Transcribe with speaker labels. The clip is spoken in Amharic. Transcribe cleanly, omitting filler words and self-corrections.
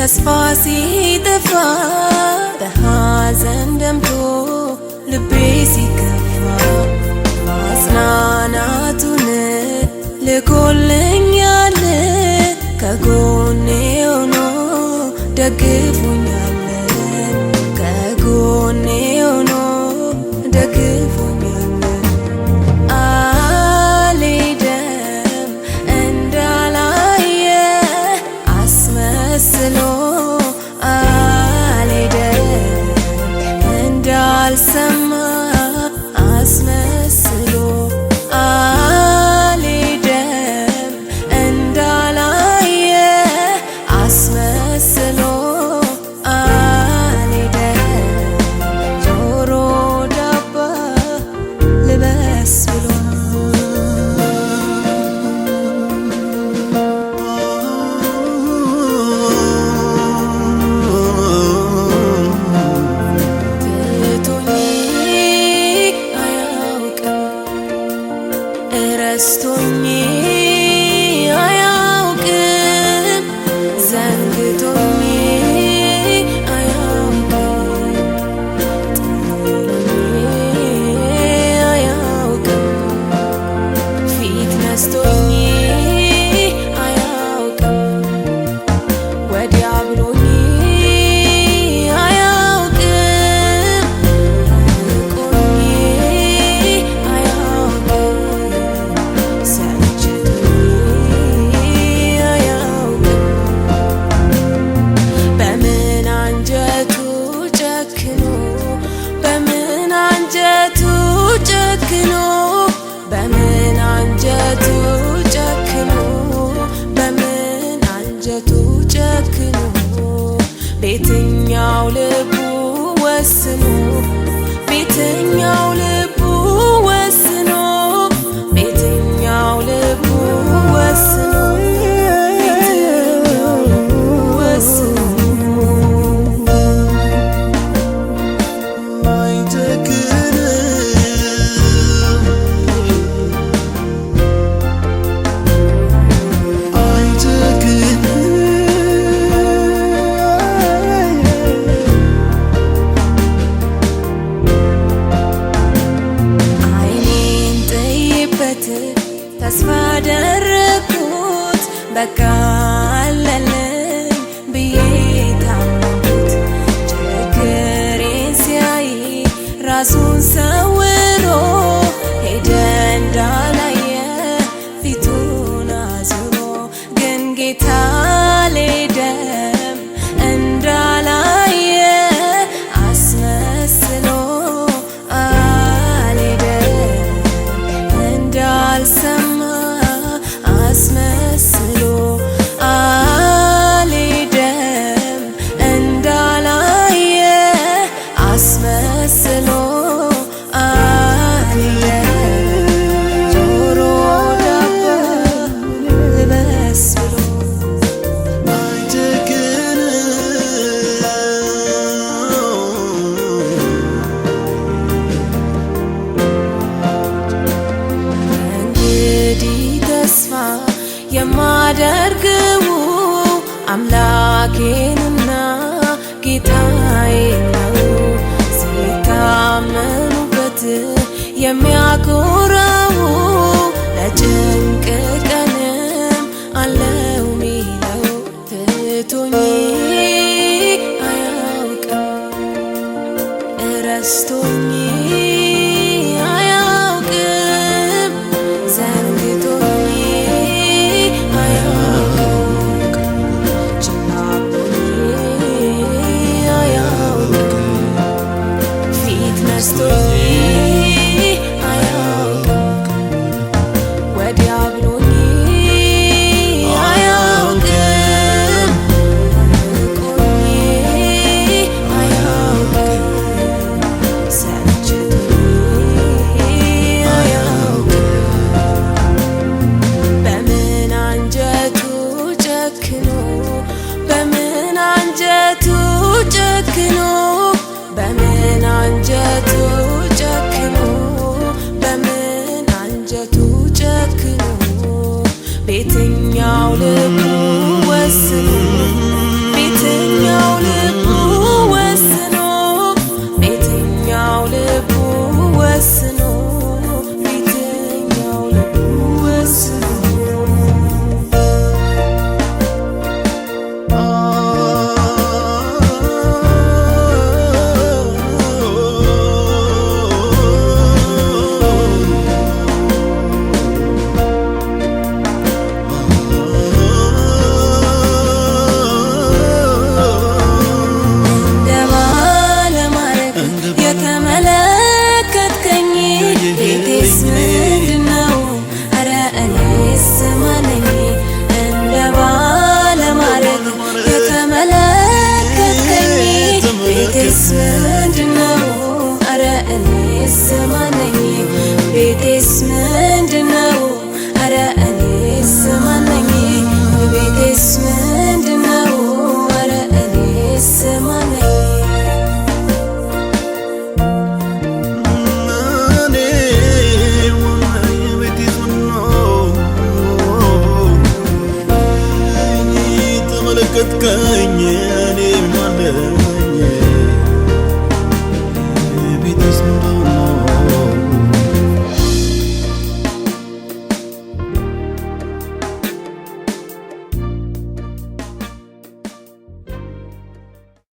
Speaker 1: ተስፋ ሲጠፋ በሐዘን ደምቶ ልቤ ሲከፋ ማጽናናቱን ልኮልኛል ከጎኔ ሆኖ ደግፎኛል ከጎኔ ሆኖ ደግፎኛል አልሄደም እንዳላየ አስመስሎ አልሄደም እንዳልሰማ አስመስሎ አልሄደም እንዳላየ አስመስሎ አልሄደም ጆሮ ዳባ ልበስ ብሎ ረስቶኝ አያውቅም ዘንግቶኝ አያውቅም ጥሎኝ አያውቅም ፊት ነስቶኝ አያውቅም ወዲያ ብሎኝ በምን አንጀቱ ጨክኖ በምን አንጀቱ ጨክኖ ቤትኛው ልቡ ወስኖ ቤትኛው ልቡ ወስኖ ቤትኛው ልቡ ወስኖ ቤትኛው ልቡ ወስኖ ተስፋ አደረኩት በቃ አለለኝ ብዬ ታመንኩት ችግሬን ሲያይ ራሱን ሰውሮ ሄደ እንዳላየ ፊቱን አዙሮ ግን ጌታ አልሄደም እንዳላየ አስመስሎ አልሄደም እንዳልሰማ አስመስሎ አልሄደም እንዳላየ አስመስሎ አልሄደም ጆሮ ዳባ ልበስ ብሎ እንግዲህ ተስፋ የማደርገው አምላኬንና ጌታዬን ነው ሲታመኑበት የሚያኮራው ለጭንቅ ቀንም አለው ሚለው ትቶኝ አያውቅም ረስቶኝ አያውቅም ዘንግቶኝ ቤትኛው ልቡ ወስኖ